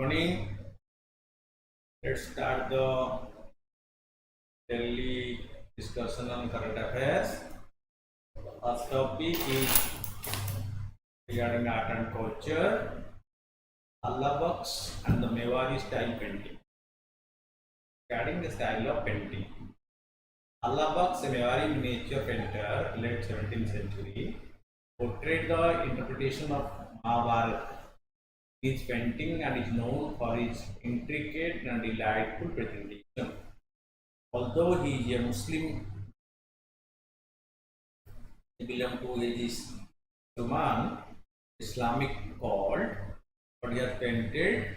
morning. Let's start the daily discussion on current affairs. First topic is regarding art and culture, Allah box and the Mewari style painting. Regarding the style of painting, Allah box, a Mewari miniature painter, late 17th century, portrayed the interpretation of Mahabharata. His painting and is known for its intricate and delightful presentation. Although he is a Muslim, he belongs to his Islamic cult, but he has painted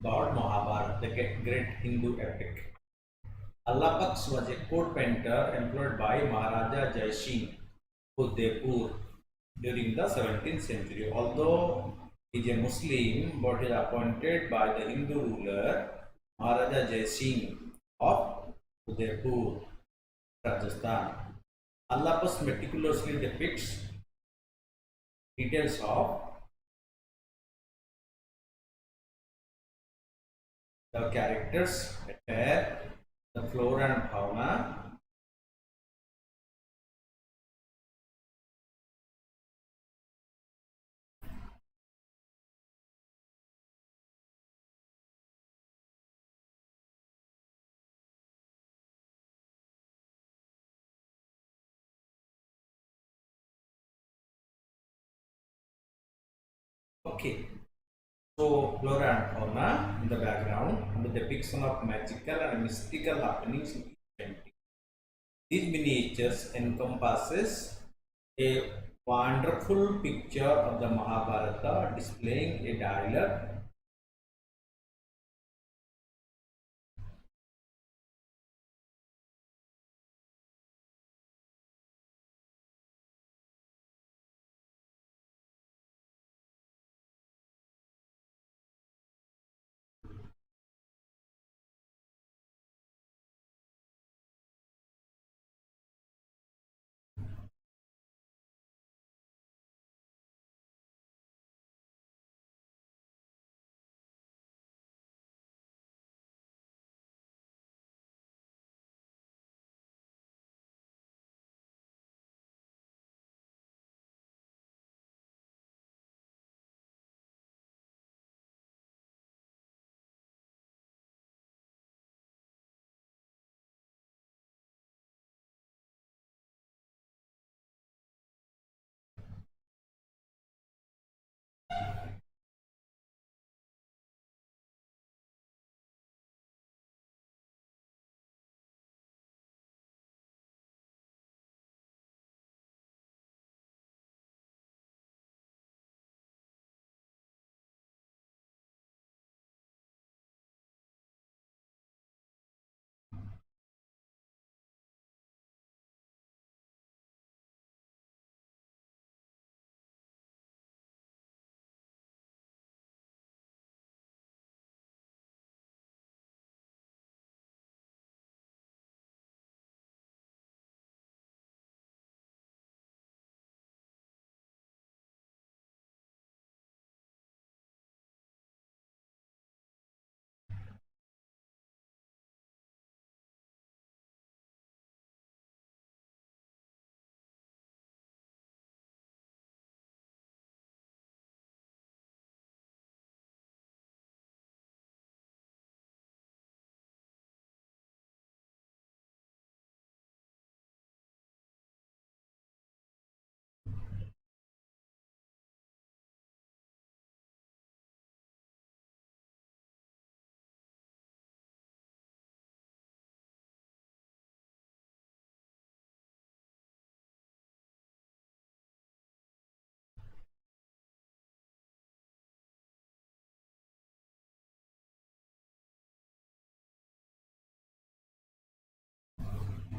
about Mahabharata, the great Hindu epic. Allah Baks was a court painter employed by Maharaja Jai Singh Udaipur during the 17th century. Although he is a Muslim, but he is appointed by the Hindu ruler Maharaja Jai Singh of Udaipur, Rajasthan. Allah Baks meticulously depicts details of the characters, attire, the flora and fauna, okay. So, flora and fauna in the background and the depiction of magical and mystical happenings in each painting. These miniatures encompasses a wonderful picture of the Mahabharata displaying a dialogue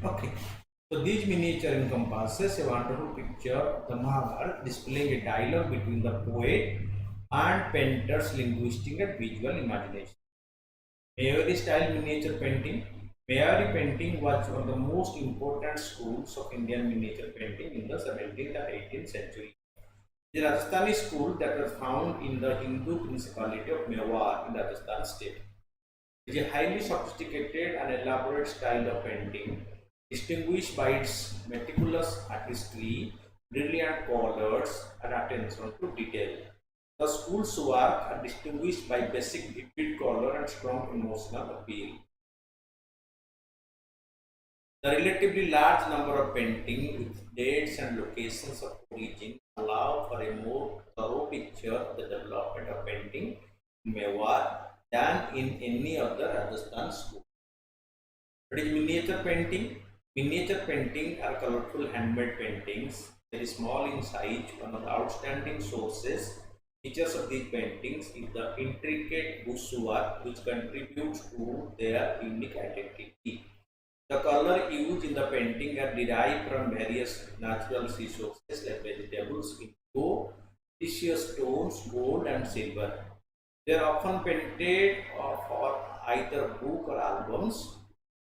Okay, so these miniature encompasses a wonderful picture of the Mahabharata displaying a dialogue between the poet and painter's linguistic and visual imagination. Mayuri style miniature painting. Mayuri painting was one of the most important schools of Indian miniature painting in the 17th and 18th century. The Rajasthani school that was found in the Hindu principality of Mewar in Rajasthan state. It is a highly sophisticated and elaborate style of painting, distinguished by its meticulous artistry, brilliant colors, and attention to detail. The school's work are distinguished by basic vivid color and strong emotional appeal. The relatively large number of paintings with dates and locations of origin allow for a more thorough picture of the development of painting in Mewar than in any other Rajasthan school. What is miniature painting? Miniature painting are colorful handmade paintings, very small in size. One of the outstanding features of these paintings is the intricate bushwork which contributes to their unique identity. The color used in the painting are derived from various natural resources like vegetables, indigo, precious stones, gold and silver. They are often painted for either book or albums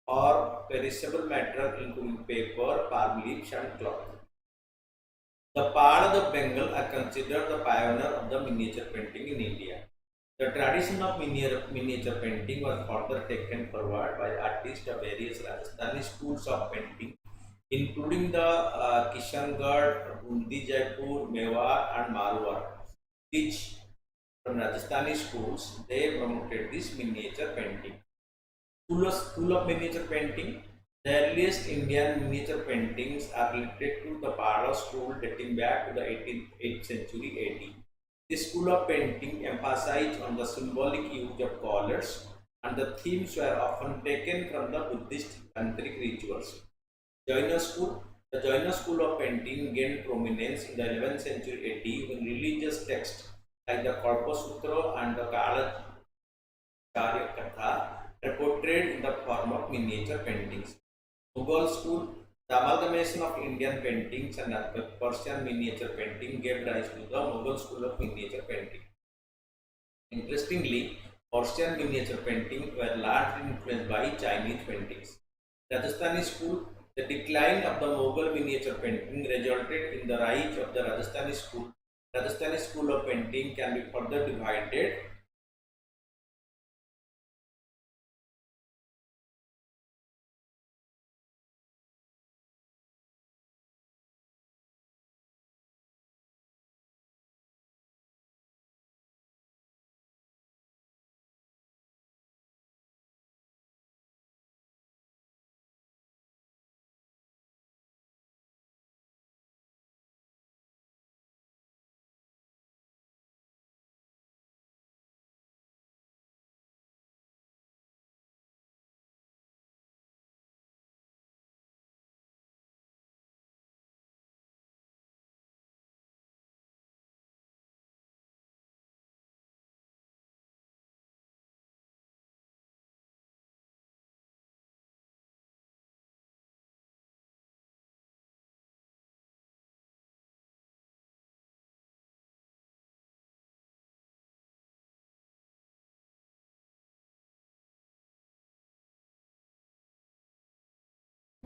or perishable matter including paper, palm leaves and cloth. The Pad of Bengal are considered the pioneer of the miniature painting in India. The tradition of miniature painting was further taken forward by artists of various Rajasthani schools of painting, including the Kishangarh, Bundi, Jaipur, Mewar and Marwar. Each from Rajasthani schools, they promoted this miniature painting. School of miniature painting. The earliest Indian miniature paintings are related to the Pala school dating back to the 8th century AD. This school of painting emphasized on the symbolic use of colors, and the themes were often taken from the Buddhist tantric rituals. Jaina school. The Jaina school of painting gained prominence in the 11th century AD when religious texts like the Kalpa Sutra and the Kala Charya Katha are portrayed in the form of miniature paintings. Mughal school. The amalgamation of Indian paintings and Persian miniature painting gave rise to the Mughal school of miniature painting. Interestingly, Persian miniature painting were largely influenced by Chinese paintings. Rajasthani school. The decline of the Mughal miniature painting resulted in the rise of the Rajasthani school. Rajasthani school of painting can be further divided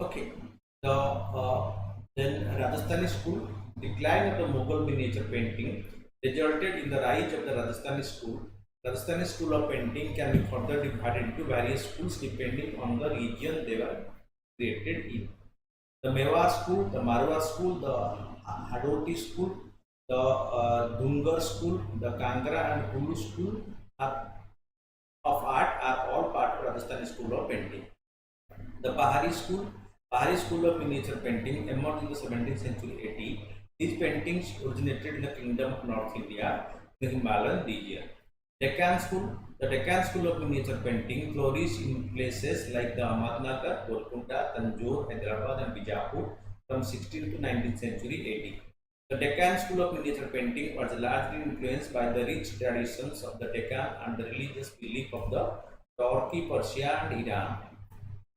Okay. Then Rajasthani school. Decline of the Mughal miniature painting resulted in the rise of the Rajasthani school. Rajasthani school of painting can be further divided into various schools depending on the region they were created in. The Mewar school, the Marwar school, the Hadoti school, the Dungar school, the Kangra and Hulu school of art are all part of Rajasthani school of painting. The Pahari school of miniature painting emerged in the 17th century AD. These paintings originated in the kingdom of North India, the Himalayan region. The Deccan school of miniature painting flourished in places like the Ahmednagar, Golconda, Tanjore, Hyderabad and Bijapur from 16th to 19th century AD. The Deccan school of miniature painting was largely influenced by the rich traditions of the Deccan and the religious belief of the Turkey, Persia and Iran.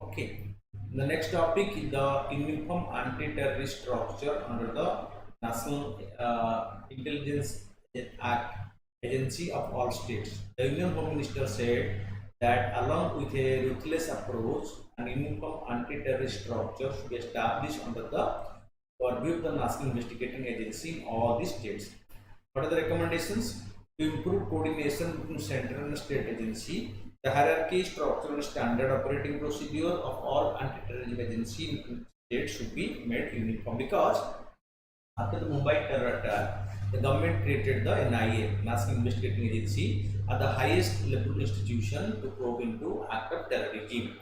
Okay. The next topic is the Uniform Anti-Terrorist Structure under the National Intelligence Act Agency of all states. The Union Home Minister said that along with a ruthless approach, an uniform anti-terrorist structure should be established under the purview of the National Investigating Agency in all the states. What are the recommendations? To improve coordination between central and state agency, the hierarchy, structure, and standard operating procedure of all anti-terrorism agency in state should be made uniform, because after the Mumbai terror attack, the government created the NIA, National Investigating Agency, at the highest level institution to probe into act of terrorism.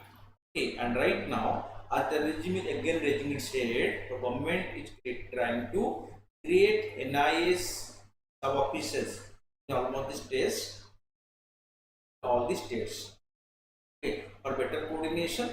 Okay, and right now, as the regime is again raising its head, the government is trying to create NIA's sub offices in almost the states, all the states. Okay, for better coordination.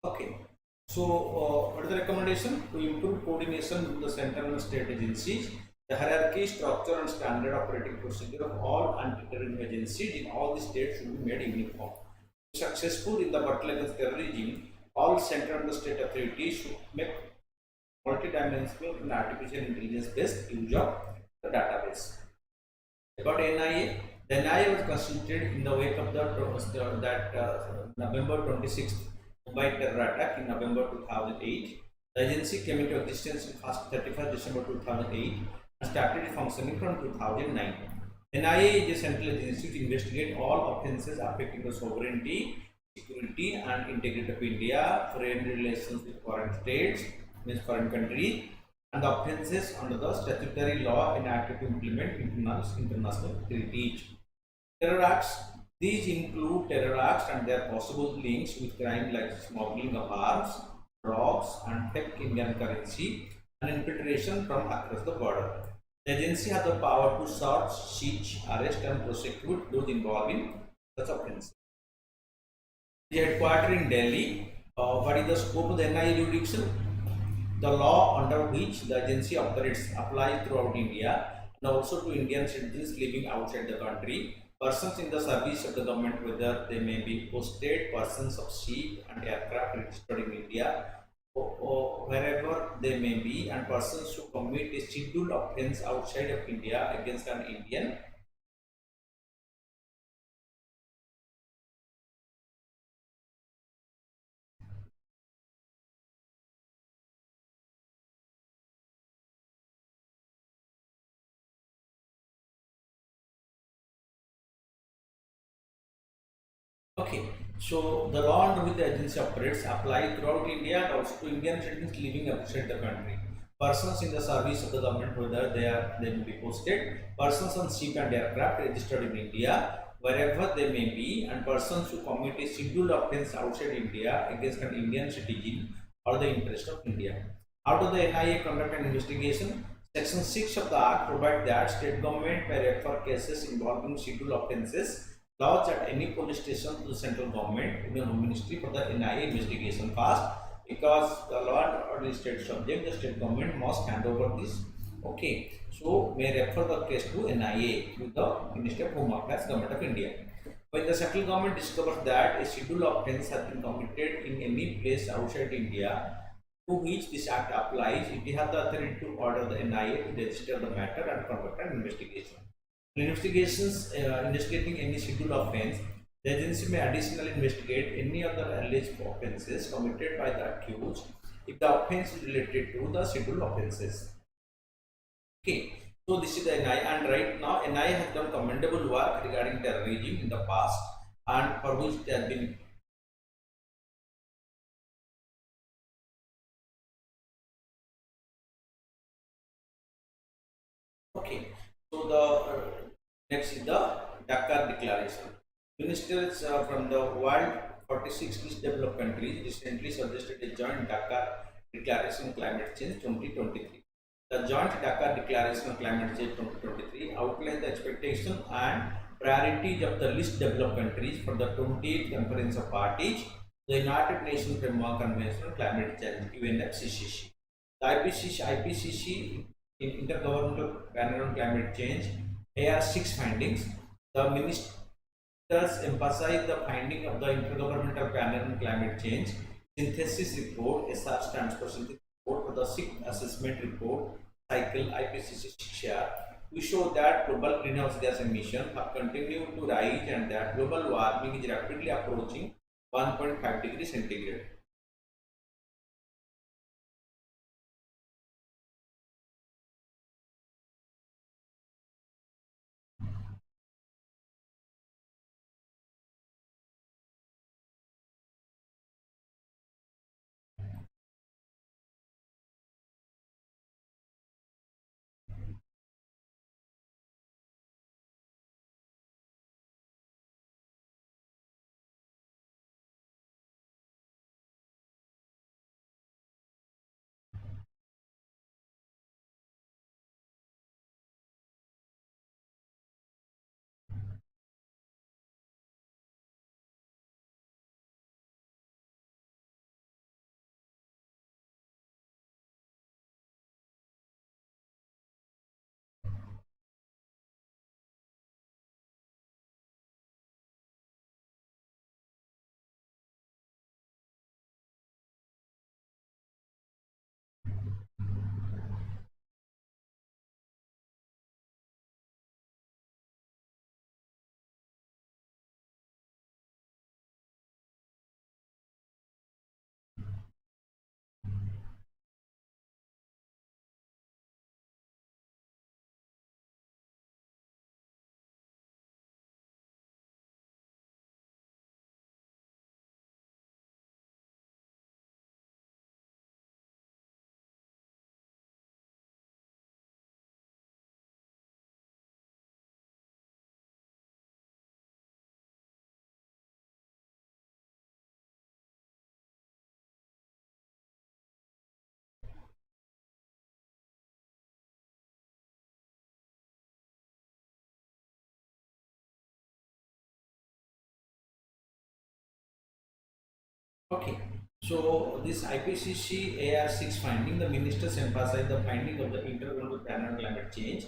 Okay. So, what is the recommendation? To improve coordination with the central and state agencies, the hierarchy, structure, and standard operating procedure of all anti-terrorism agencies in all the states should be made uniform. Successful in the battle against terrorism, all central and state authorities should make multidimensional and artificial intelligence based use of the database. About NIA, the NIA was constituted in the wake of November 26th Mumbai terror attack in November 2008. The agency came into existence on 31st December 2008 and started functioning from 2009. NIA is a central agency to investigate all offences affecting the sovereignty, security, and integrity of India, foreign relations with foreign states, means foreign countries, and the offences under the statutory law enacted to implement international treaties. Terror acts. These include terror acts and their possible links with crime like smuggling of arms, drugs, and fake Indian currency, and infiltration from across the border. The agency has the power to search, siege, arrest, and prosecute those involved in such offences. The headquarters in Delhi. What is the scope of the NIA jurisdiction? The law under which the agency operates applies throughout India and also to Indian citizens living outside the country, persons in the service of the government, whether they may be posted, persons of ship and aircraft registered in India, or wherever they may be, and persons who commit a scheduled offence outside of India against an Indian. Okay, so the law under which the agency operates apply throughout India and also to Indian citizens living outside the country. Persons in the service of the government, whether they may be posted, persons on ship and aircraft registered in India, wherever they may be, and persons who commit a scheduled offence outside India against an Indian citizen or the interest of India. How does the NIA conduct an investigation? Section 6 of the Act provides that state government may refer cases involving scheduled offences lodged at any police station to the central government, Indian Home Ministry, for the NIA investigation fast, because the law and order is state subject, the state government must hand over this. Okay, so may refer the case to NIA to the Ministry of Home Affairs, Government of India. When the central government discovers that a scheduled offence has been committed in any place outside India to which this act applies, it has the authority to order the NIA to register the matter and conduct an investigation. In investigating any scheduled offence, the agency may additionally investigate any other alleged offences committed by the accused if the offence is related to the scheduled offences. Okay, So this is the NI, and right now NI has done commendable work regarding terrorism in the past, and for which they have been okay. So the next is the Dakar Declaration. Ministers from the world 46 least developed countries recently suggested a joint Dakar Declaration on Climate Change 2023. The Joint Dakar Declaration on Climate Change 2023 outlines the expectation and priorities of the least developed countries for the 28th Conference of Parties, the United Nations Framework Convention on Climate Change (UNFCCC). The IPCC in Intergovernmental Panel on Climate Change AR6 findings. The ministers emphasize the finding of the Intergovernmental Panel on Climate Change synthesis report. SR stands for synthesis report for the sixth assessment report cycle IPCC 6R. We show that global greenhouse gas emissions have continued to rise and that global warming is rapidly approaching 1.5 degrees centigrade. Okay, so this IPCC AR6 finding, the ministers emphasize the finding of the Intergovernmental Panel on Climate Change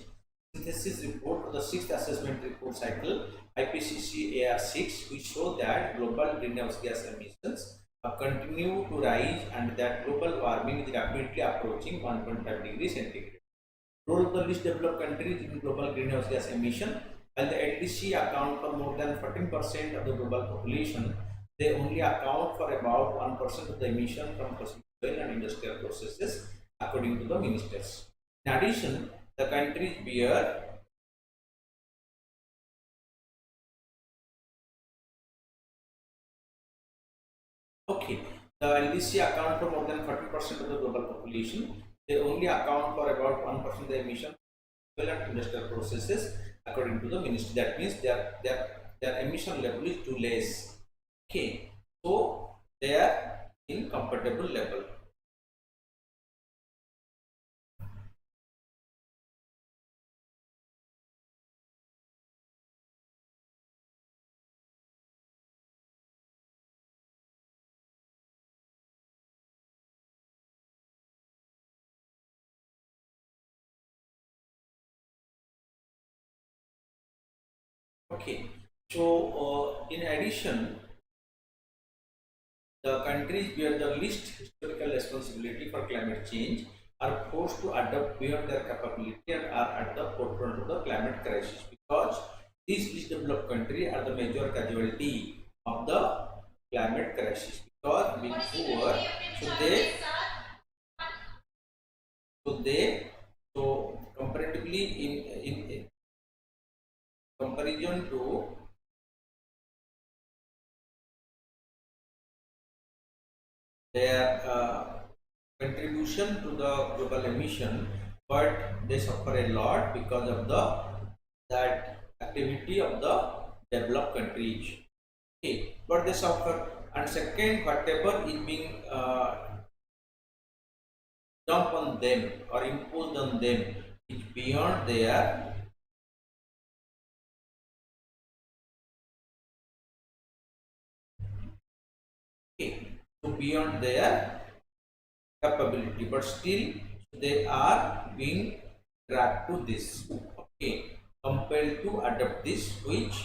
synthesis report for the sixth assessment report cycle IPCC AR6, which show that global greenhouse gas emissions continue to rise and that global warming is rapidly approaching 1.5 degrees centigrade. Role of the least developed countries in global greenhouse gas emission. While the LDC account for more than 14% of the global population, they only account for about 1% of the emission from fossil fuel and industrial processes, according to the ministers. In addition, the countries bear okay. The LDC account for more than 40% of the global population. They only account for about 1% of the emission and industrial processes, according to the ministry. That means their emission level is too less. Okay, so they are in comfortable level. Okay, so in addition, the countries bear the least historical responsibility for climate change are forced to adapt beyond their capability and are at the forefront of the climate crisis because these least developed countries are the major casualty of the climate crisis because being poor, so they so comparatively in their contribution to the global emission, but they suffer a lot because of the that activity of the developed countries. Okay, but they suffer. And second, whatever is being dumped on them or imposed on them is beyond their so beyond their capability, but still they are being tracked to this. Okay, compelled to adopt this, which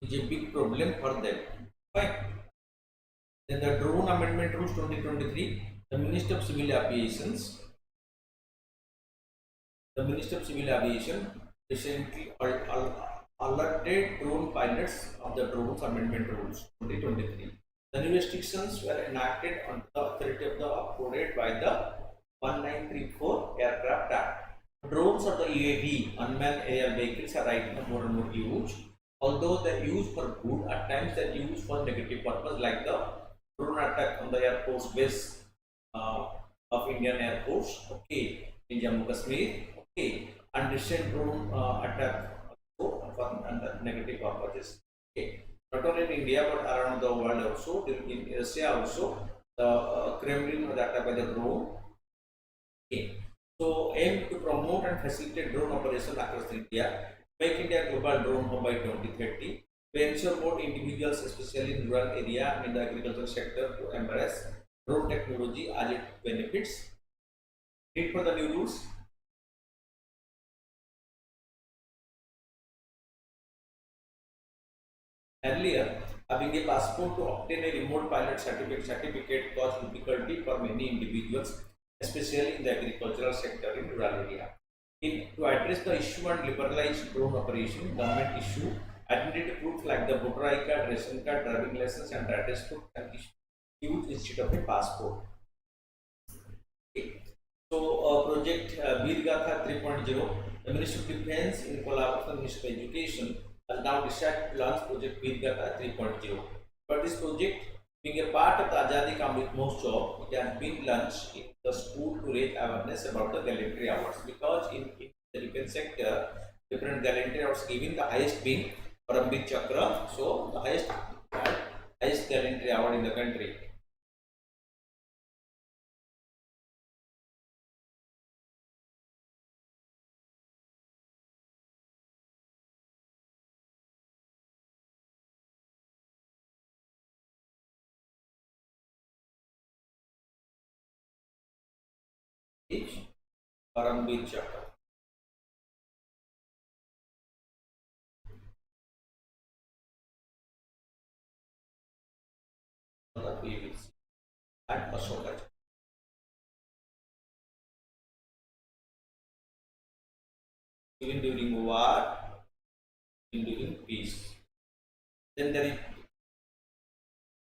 is a big problem for them. Fine. Then the Drone Amendment Rules 2023, the Minister of Civil Aviations, recently alerted drone pilots of the Drones Amendment Rules 2023. The new restrictions were enacted on the authority of the uploaded by the 1934 Aircraft Act. Drones or the UAV, unmanned aerial vehicles, are right now more and more used. Although they're used for good, at times they're used for negative purpose, like the drone attack on the Air Force base of Indian Air Force, okay, in Jammu Kashmir, okay, and recent drone attack also for under negative purposes. Okay, not only in India but around the world also. In Russia also, the Kremlin was attacked by the drone. Okay, so aim to promote and facilitate drone operation across India. Make India global drone hub by 2030. To ensure more individuals, especially in rural area and in the agricultural sector, to embrace drone technology as it benefits. Need for the new rules. Earlier, having a passport to obtain a remote pilot certificate caused difficulty for many individuals, especially in the agricultural sector in rural area. To address the issue and liberalize drone operation, government issue identity proof like the voter ID card, ration card, driving license, and address proof can issue instead of a passport. Okay. So, project VANIK-IAS 3.0, the Ministry of Defense in collaboration with the Ministry of Education has now decided to launch project VANIK-IAS 3.0. But this project, being a part of the Azadi Ka Amrit Mahotsav, it has been launched in the school to raise awareness about the gallantry awards, because in the defense sector, different gallantry awards given, the highest being Paramveer Chakra, so the highest gallantry award in the country. Paramveer Chakra. The PVC and Ashoka. Even during war, even during peace. Then there is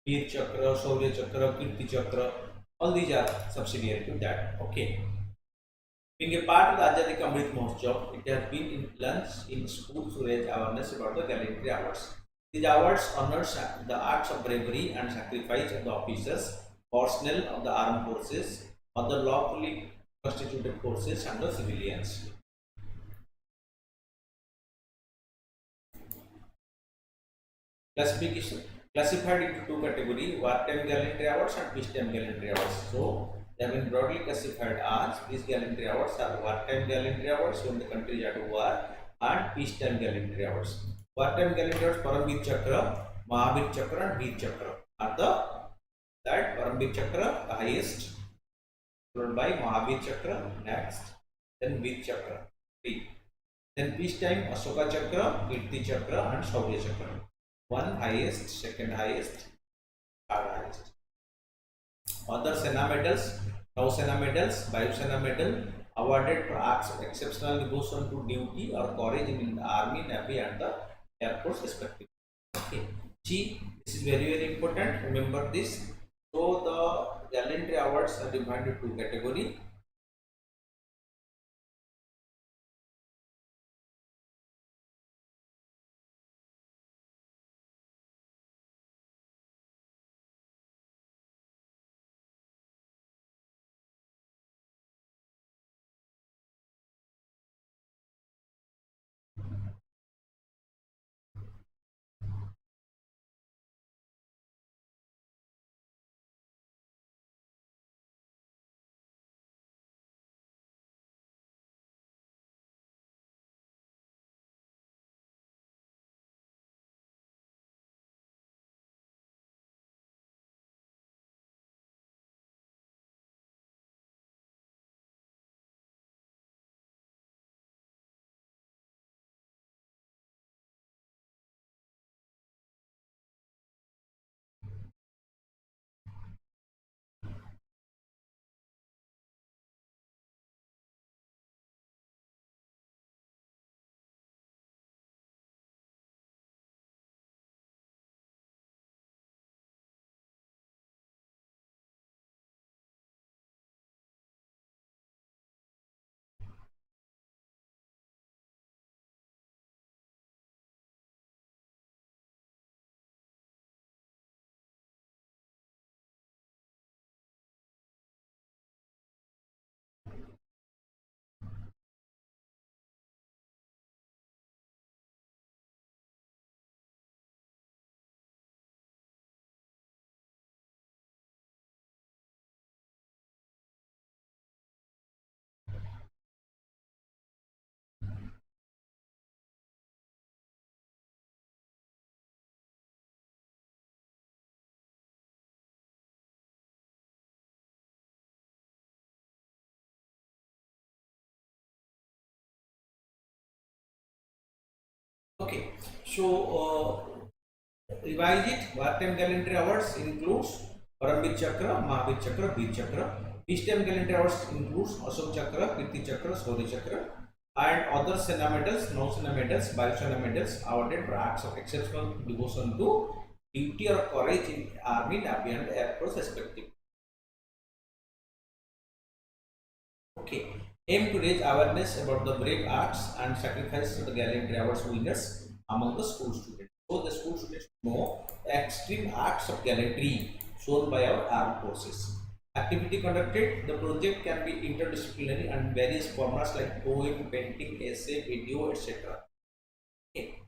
Veer Chakra, Shaurya Chakra, Kirti Chakra. All these are subsidiary to that. Okay. Being a part of the Azadi Ka Amrit Mahotsav, it has been in lunch in schools to raise awareness about the gallantry awards. These awards honors the acts of bravery and sacrifice of the officers, personnel of the armed forces, of the lawfully constituted forces, and the civilians. Classification classified into two categories: wartime gallantry awards and peacetime gallantry awards. So they have been broadly classified as these gallantry awards are wartime gallantry awards when the country is at war, and peacetime gallantry awards. Wartime gallantry awards, Paramveer Chakra, Mahavir Chakra, and Veer Chakra are that Paramveer Chakra the highest, followed by Mahavir Chakra next, then Veer Chakra 3. Then peacetime Ashoka Chakra, Kirti Chakra, and Shaurya Chakra. One highest, second highest, third highest. Other Sena medals, Nau Sena medals, Vayu Sena medal awarded for acts of exceptional devotion to duty or courage in the army, navy, and the air force respectively. Okay. G, this is very important. Remember this. So the gallantry awards are divided into two categories. Okay, so revise it. Part-time calendar hours includes Parambir Chakra, Mahavir Chakra, Bir Chakra. Peace-time calendar hours includes Ashok Chakra, Kirti Chakra, Sauri Chakra, and other Sena medals, Nausena medals, Vayu medals awarded for acts of exceptional devotion to duty or courage in Army, Navy, and Air Force, respectively. Okay. Aim to raise awareness about the brave acts and sacrifices of the gallantry awards winners among the school students. So the school students know the extreme acts of gallantry shown by our armed forces. Activity conducted, the project can be interdisciplinary and various formats like poem, painting, essay, video, etc. Okay.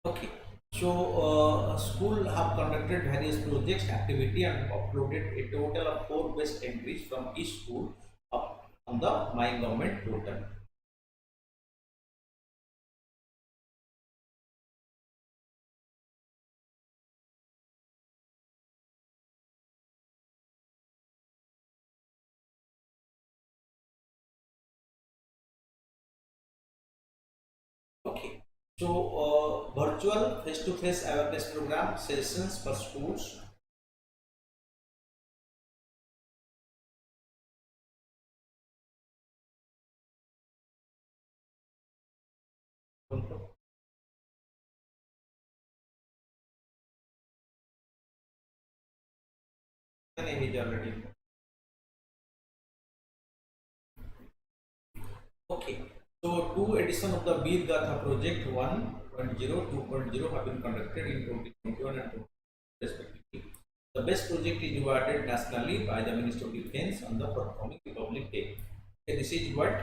Okay. So, school have conducted various projects, activity, and uploaded a total of 4 best entries from each school up on the My Government portal. Okay. So, virtual face-to-face awareness program sessions for schools. Is already. Okay. So, two edition of the Bir Gatha project 1.0, 2.0 have been conducted in 2021 and 2022 respectively. The best project is awarded nationally by the Ministry of Defence on the forthcoming Republic Day. Okay, this is what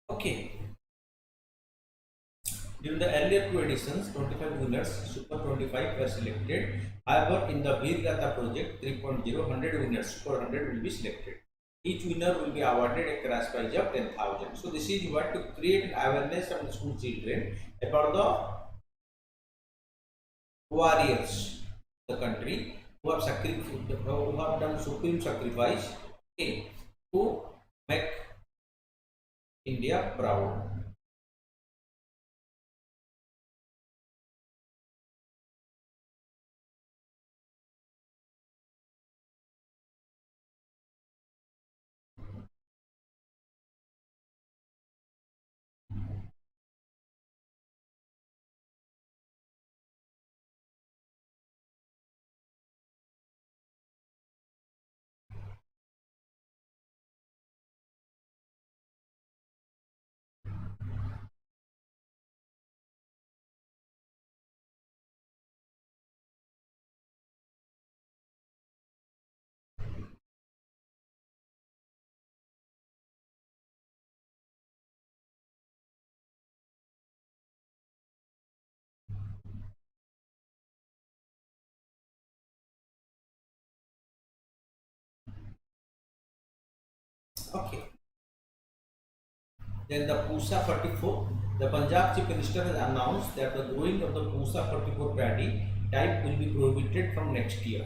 okay. During the earlier two editions, 25 winners, Super 25 were selected. However, in the Bir Gatha project 3.0, 100 winners, Super 100 will be selected. Each winner will be awarded a cash prize of 10,000. So, this is what to create an awareness among school children about the warriors of the country who have who have done supreme sacrifice, okay, to make India proud. Okay. Then the Pusa 44, the Punjab Chief Minister has announced that the growing of the Pusa 44 paddy type will be prohibited from next year.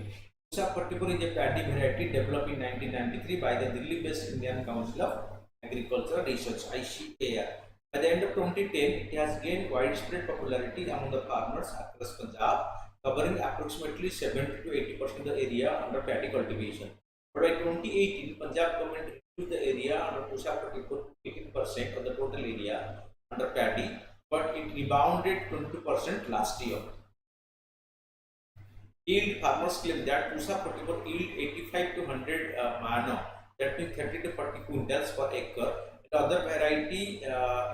Pusa 44 is a paddy variety developed in 1993 by the Delhi-based Indian Council of Agricultural Research (ICAR). By the end of 2010, it has gained widespread popularity among the farmers across Punjab. covering approximately 70 to 80% of the area under paddy cultivation. But by 2018, Punjab government reduced the area under Pusa to 18% of the total area under paddy, but it rebounded 22% last year. Yield, farmers claim that Pusa 44 yield 85 to 100 mana, that means 30 to 40 quintals per acre. The other variety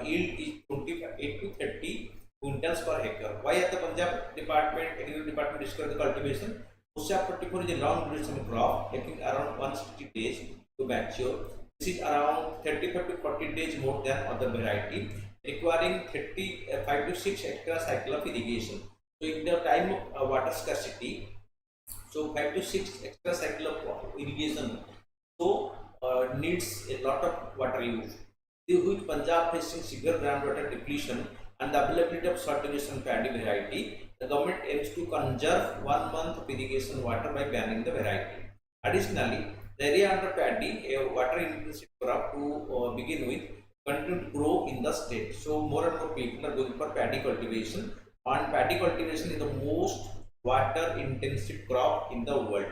yield is 28 to 30 quintals per acre. Why at the Punjab department, agriculture department discovered the cultivation? Pusa 44 is a long duration crop, taking around 160 days to mature. This is around 35 to 40 days more than other variety, requiring 5 to 6 extra cycle of irrigation. So in the time of water scarcity, so 5 to 6 extra cycle of irrigation, so needs a lot of water use. Which Punjab facing severe groundwater depletion and the availability of short duration paddy variety, the government aims to conserve 1 month of irrigation water by banning the variety. Additionally, the area under paddy, a water intensive crop to begin with, continue to grow in the state. So more and more people are going for paddy cultivation, and paddy cultivation is the most water intensive crop in the world.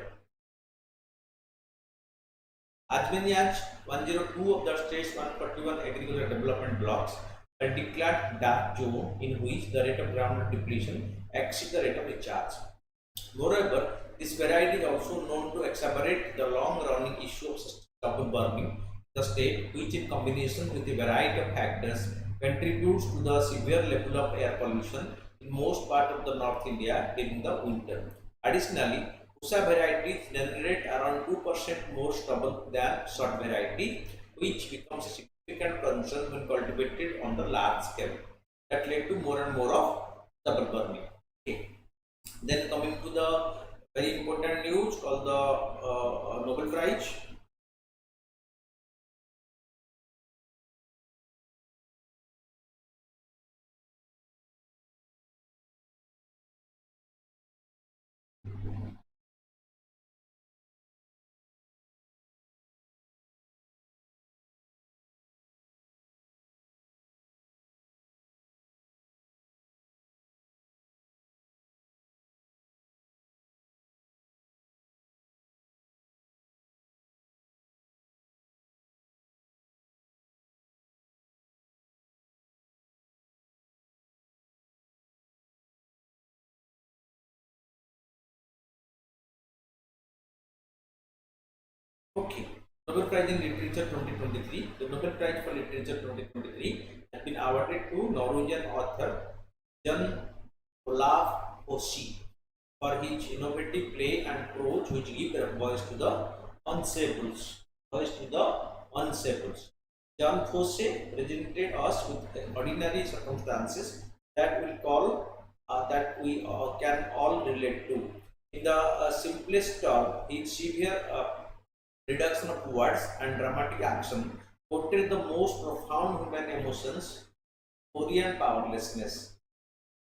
As many as 102 of the state's 141 agricultural development blocks are declared dark zone, in which the rate of groundwater depletion exceeds the rate of recharge. Moreover, this variety is also known to exacerbate the long-running issue of stubble burning in the state, which in combination with a variety of factors contributes to the severe level of air pollution in most part of the North India during the winter. Additionally, Pusa varieties generate around 2% more stubble than short variety, which becomes a significant concern when cultivated on the large scale. That led to more and more of stubble burning. Okay. Then coming to the very important news called the Nobel Prize. Okay, Nobel Prize in Literature 2023. The Nobel Prize for Literature 2023 has been awarded to Norwegian author Jan Olaf Fosse for his innovative play and prose which give a voice to the unsables. Voice to the unsables. Jan Fosse presented us with ordinary circumstances that we can all relate to. In the simplest term, his severe reduction of words and dramatic action portray the most profound human emotions, glory and powerlessness.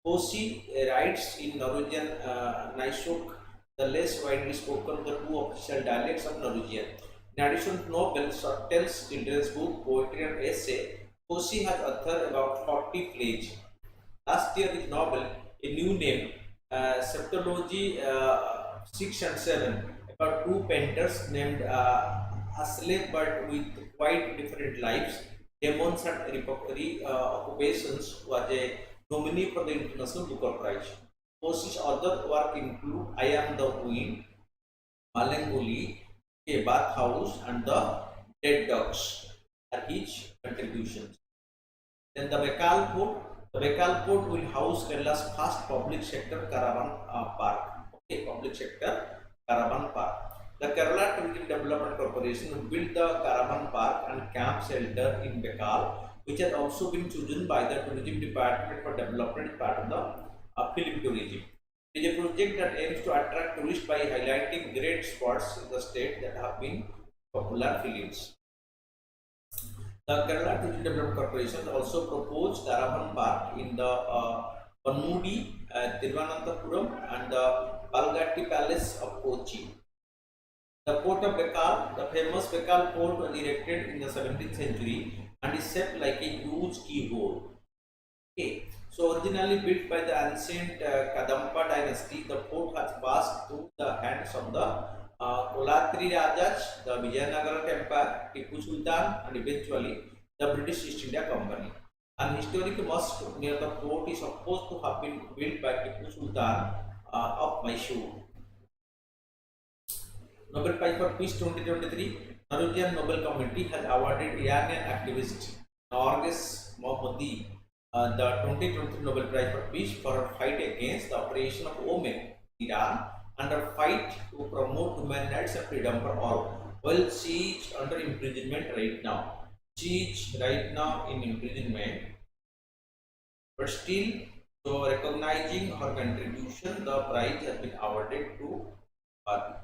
Fosse writes in Norwegian Naisuk, the less widely spoken of the two official dialects of Norwegian. In addition to novels, short tales, children's book, poetry and essay, Fosse has authored about 40 plays. Last year, his novel, A New Name, Septology 6 and 7, about two painters named Asle but with quite different lives, demons and occupations, was a nominee for the International Booker Prize. Fosse's other work include I Am the Wind, Melancholy, A Bathhouse and The Dead Dogs are his contributions. Then the Bekal Port. The Bekal Port will house Kerala's first public sector caravan park. Okay, public sector caravan park. The Kerala Tourism Development Corporation will build the caravan park and camp shelter in Bekal, which has also been chosen by the Tourism Department for development as part of the film tourism. It is a project that aims to attract tourists by highlighting great spots in the state that have been popular films. The Kerala Tourism Development Corporation also proposed caravan park in the Pannudi, Thiruvananthapuram and the Palgatti Palace of Kochi. The port of Bekal, the famous Bekal port, was erected in the 17th century and is shaped like a huge keyhole. Okay, So originally built by the ancient Kadampa dynasty, the fort has passed through the hands of the Kolatri Rajas, the Vijayanagara Empire, Tipu Sultan, and eventually the British East India Company. An historic mosque near the fort is supposed to have been built by Tipu Sultan of Mysore. Nobel Prize for Peace 2023, Norwegian Nobel Committee has awarded Iranian activist Narges Mohammadi the 2023 Nobel Prize for Peace for her fight against the operation of Omen, Iran, and her fight to promote human rights and freedom for all. Well, she is under imprisonment right now. She is right now in imprisonment, but still, so recognizing her contribution, the prize has been awarded to her.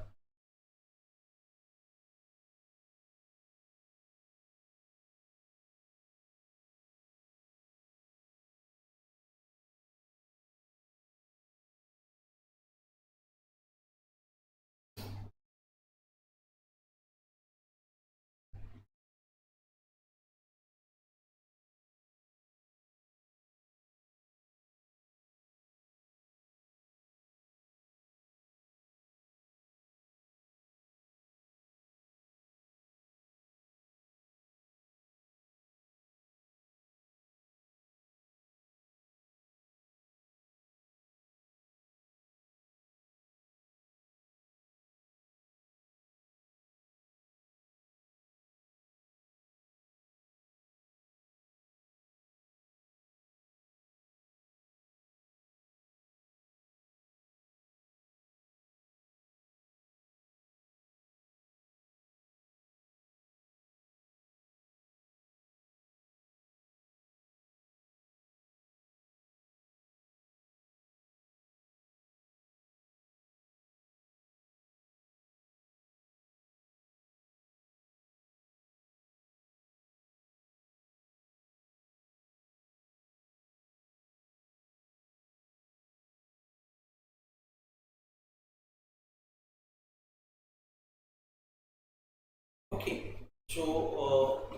Okay, so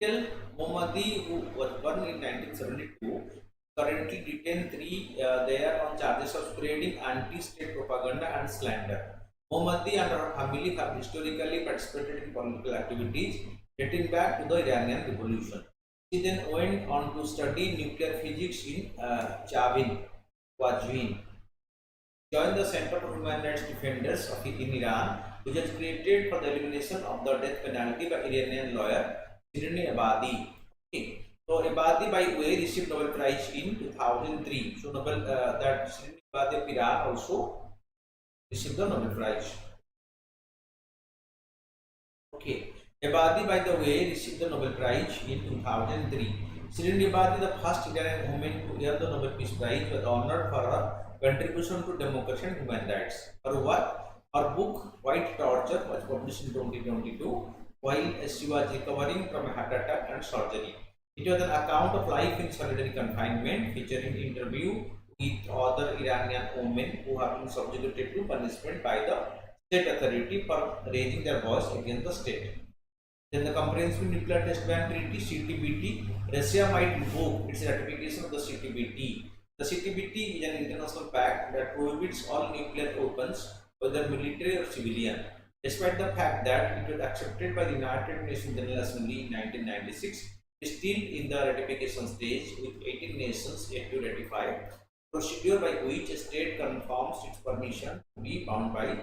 till Mohammadi, who was born in 1972, currently detained there on charges of spreading anti-state propaganda and slander. Mohammadi and her family have historically participated in political activities dating back to the Iranian Revolution. She then went on to study nuclear physics in Qazvin, joined the Center for Human Rights Defenders in Iran, which was created for the elimination of the death penalty by Iranian lawyer Shirin Ebadi. Okay. So Ebadi, by the way, received Nobel Prize in 2003. So that Shirin Ebadi of Iran also received the Nobel Prize. Okay. Ebadi, by the way, received the Nobel Prize in 2003. Shirin Ebadi, the first Iranian woman to earn the Nobel Peace Prize, was honored for her contribution to democracy and human rights. Her work, her book White Torture, was published in 2022 while she was recovering from a heart attack and surgery. It was an account of life in solitary confinement, featuring interview with other Iranian women who have been subjected to punishment by the state authority for raising their voice against the state. Then the Comprehensive Nuclear Test Ban Treaty (CTBT), Russia might revoke its ratification of the CTBT. The CTBT is an international pact that prohibits all nuclear weapons, whether military or civilian. Despite the fact that it was accepted by the United Nations General Assembly in 1996, it is still in the ratification stage with 18 nations yet to ratify. Procedure by which a state confirms its permission to be bound by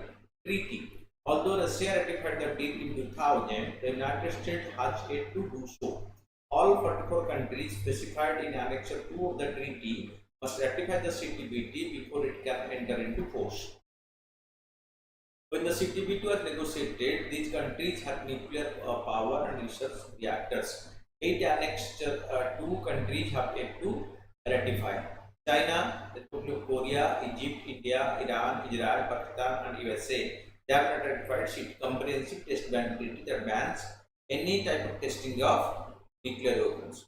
treaty. Although Russia ratified the deal in 2000, the United States has yet to do so. All 44 countries specified in Annex 2 of the treaty must ratify the CTBT before it can enter into force. When the CTBT was negotiated, these countries had nuclear power and research reactors. 8 Annex 2 countries have yet to ratify. China, the Republic of Korea, Egypt, India, Iran, Israel, Pakistan, and USA. They have not ratified comprehensive test ban treaty that bans any type of testing of nuclear weapons.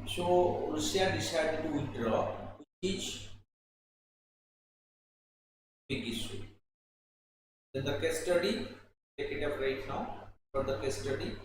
So Russia decided to withdraw, which is big issue. Then the case study, take it up right now for the case study.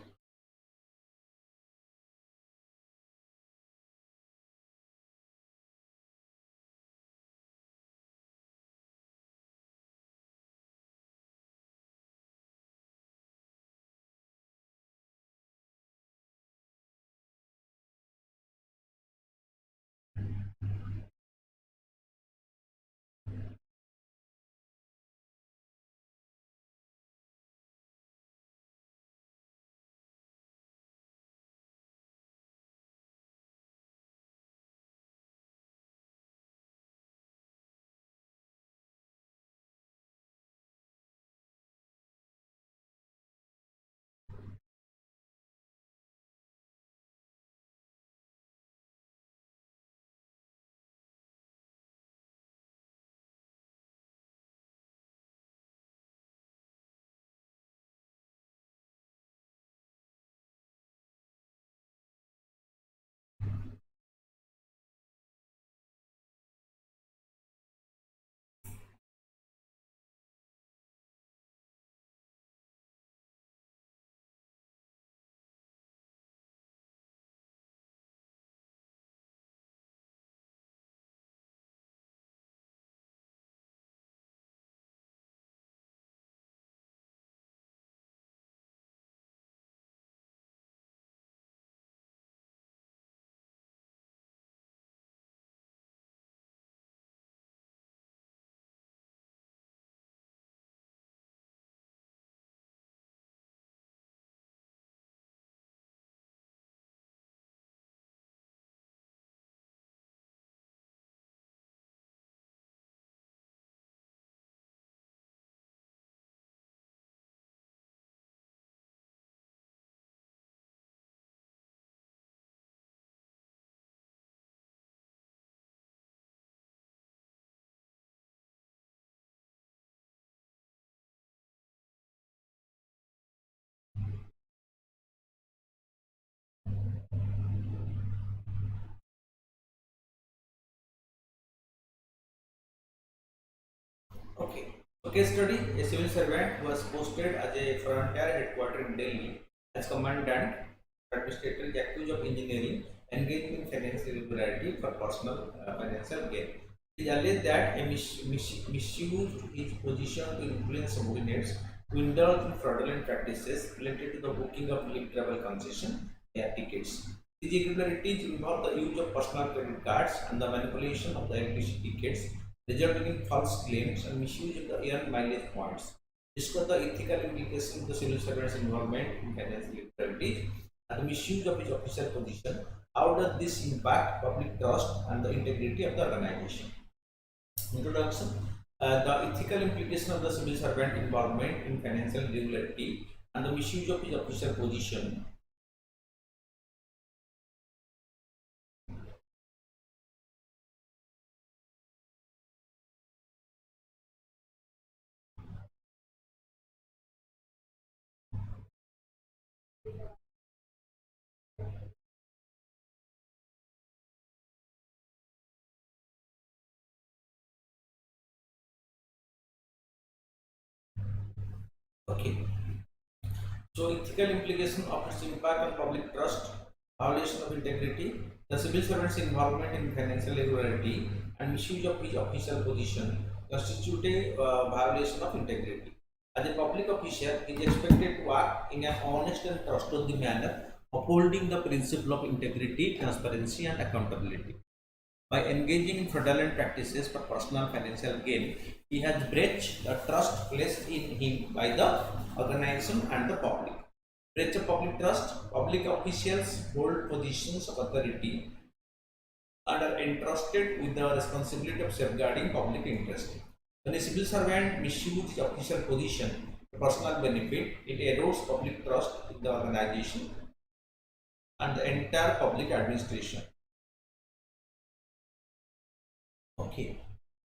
Okay. So case study, a civil servant was posted as a frontier headquarters in Delhi as commandant administrator is accused of engineering, engaging in financial irregularity for personal financial gain. It is alleged that a misused his position to influence subordinates to indulge in fraudulent practices related to the booking of leave travel concession air tickets. These irregularities involve the use of personal credit cards and the manipulation of the electricity tickets, resulting in false claims and misuse of the air mileage points. Discuss the ethical implications of the civil servant's involvement in financial irregularities and the misuse of his official position. How does this impact public trust and the integrity of the organization? Introduction. The ethical implication of the civil servant involvement in financial irregularity and the misuse of his official position. Okay. So, ethical implication of its impact on public trust, violation of integrity, the civil servant's involvement in financial irregularity and misuse of his official position constitute a violation of integrity. As a public official, he is expected to act in an honest and trustworthy manner, upholding the principle of integrity, transparency, and accountability. By engaging in fraudulent practices for personal financial gain, he has breached the trust placed in him by the organization and the public. Breach of public trust, public officials hold positions of authority and are entrusted with the responsibility of safeguarding public interest. When a civil servant misuses his official position for personal benefit, it erodes public trust in the organization and the entire public administration. Okay.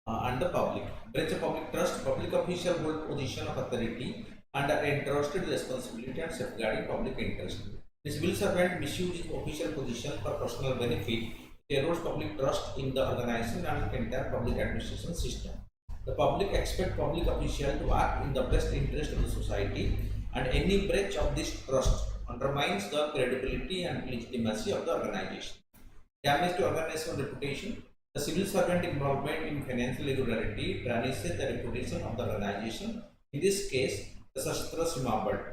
And the public. Breach of public trust, public official hold position of authority and are entrusted with responsibility and safeguarding public interest. The civil servant misuses official position for personal benefit. It erodes public trust in the organization and entire public administration system. The public expect public officials to act in the best interest of the society, and any breach of this trust undermines the credibility and legitimacy of the organization. Damage to organizational reputation. The civil servant involvement in financial irregularity tarnishes the reputation of the organization. In this case, the Sastra Simabad.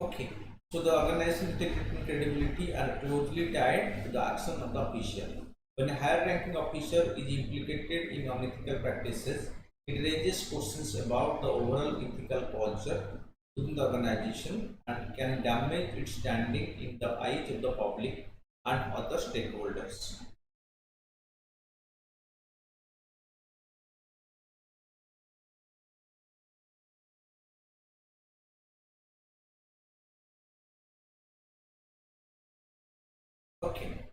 Okay, so the organization integrity and credibility are closely tied to the action of the official. When a higher ranking officer is implicated in unethical practices, it raises questions about the overall ethical culture within the organization and can damage its standing in the eyes of the public and other stakeholders. Okay.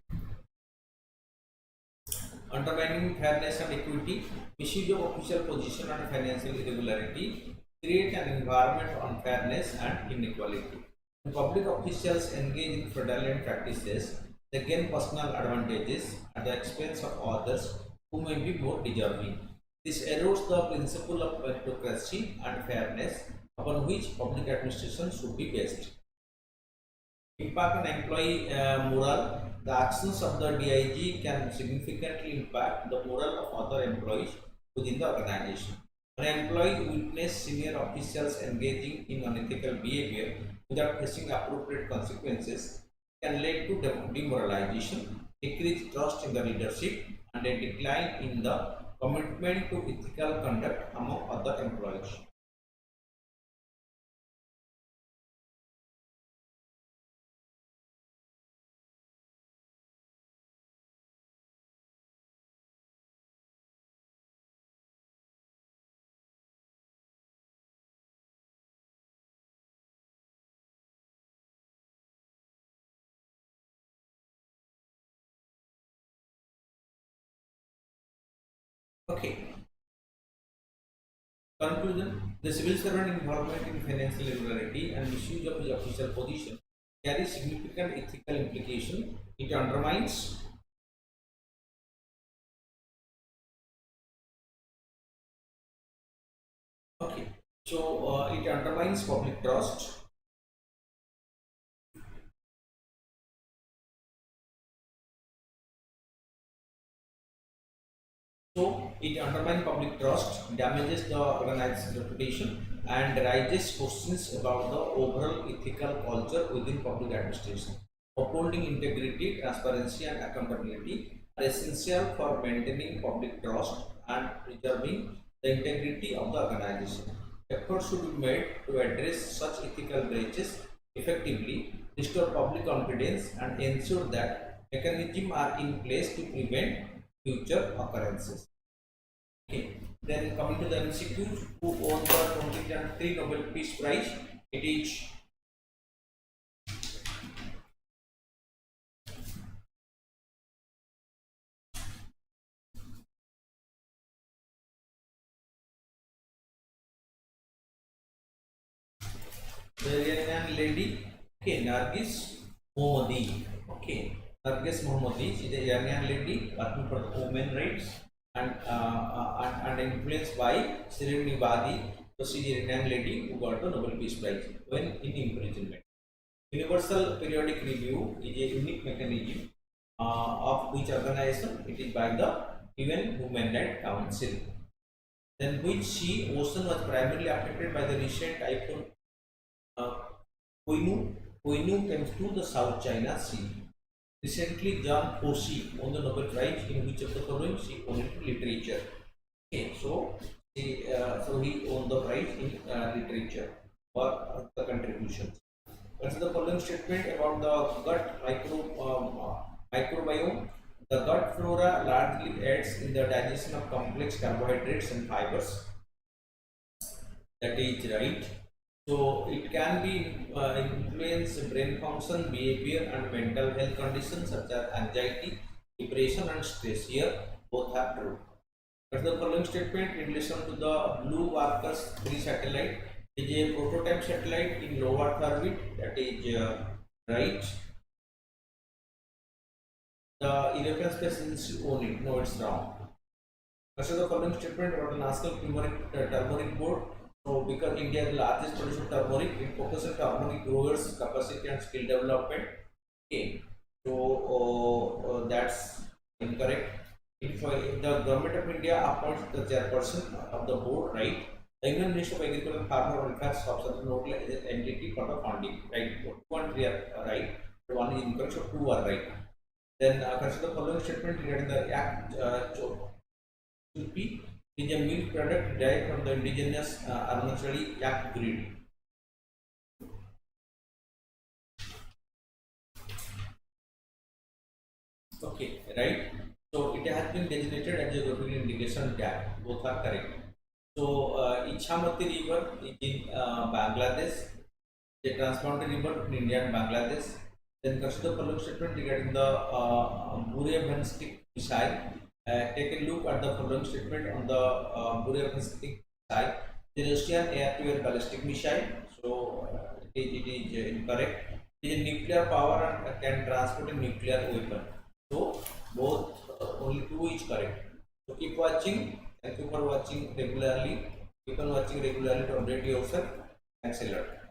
Undermining fairness and equity, misuse of official position and financial irregularity create an environment of unfairness and inequality. When public officials engage in fraudulent practices, they gain personal advantages at the expense of others who may be more deserving. This erodes the principle of meritocracy and fairness upon which public administration should be based. Impact on employee morale. The actions of the DIG can significantly impact the morale of other employees within the organization. An employee witness senior officials engaging in unethical behavior without facing appropriate consequences can lead to demoralization, decreased trust in the leadership, and a decline in the commitment to ethical conduct among other employees. Okay. Conclusion: the civil servant involvement in financial irregularity and misuse of his official position carries significant ethical implication. It undermines okay. So it undermines public trust. So it undermines public trust, damages the organization's reputation, and raises questions about the overall ethical culture within public administration. Upholding integrity, transparency, and accountability are essential for maintaining public trust and preserving the integrity of the organization. Efforts should be made to address such ethical breaches effectively, restore public confidence, and ensure that mechanisms are in place to prevent future occurrences. Okay. Then coming to the MCQs, who won the 2023 Nobel Peace Prize? It is the Iranian lady, okay, Nargis Mohammadi. Okay, Nargis Mohammadi, she is a Iranian lady working for the women rights and influenced by Shirin Ebadi. So she is a Iranian lady who got the Nobel Peace Prize when in imprisonment. Universal Periodic Review is a unique mechanism of which organization it is by the UN Human Rights Council. Then which sea ocean was primarily affected by the recent typhoon uh, Koinu. Koinu comes to the South China Sea. Recently, John Fossey won the Nobel Prize in which of the following? She won it literature. Okay, so he won the prize in literature for the contributions. What's the following statement about the gut microbiome? The gut flora largely aids in the digestion of complex carbohydrates and fibers. That is right. So it can be influence brain function, behavior, and mental health conditions such as anxiety, depression, and stress. Here, both are true. But the following statement in relation to the Blue Marcus 3 satellite is a prototype satellite in low Earth orbit. That is right. The European Space Agency own it. No, it's wrong. Consider the following statement about the National Turmeric Board. So, because India is the largest producer of turmeric, it focuses on turmeric growers' capacity and skill development. Okay, so that's incorrect. If the government of India appoints the chairperson of the board, right? The Indian Ministry of Agriculture and Farmer Welfare stops at the local entity for the funding, right? 2 and 3 are right, one is incorrect, so 2 are right. Then consider the following statement regarding the Act Chupi is a milk product derived from the indigenous Arunachali yak breed. Okay, right. So it has been designated as a geographical indication tag. Both are correct. So Ichamati River is in Bangladesh. The transplanted river in India and Bangladesh. Then consider the following statement regarding the Burya-Banstic missile. Take a look at the following statement on the Burya-Banstic missile. The Russian air-to-air ballistic missile. So it is incorrect. It is a nuclear power and can transport a nuclear weapon. So both only 2 is correct. So keep watching. Thank you for watching regularly. Keep on watching regularly to update yourself. Thanks a lot.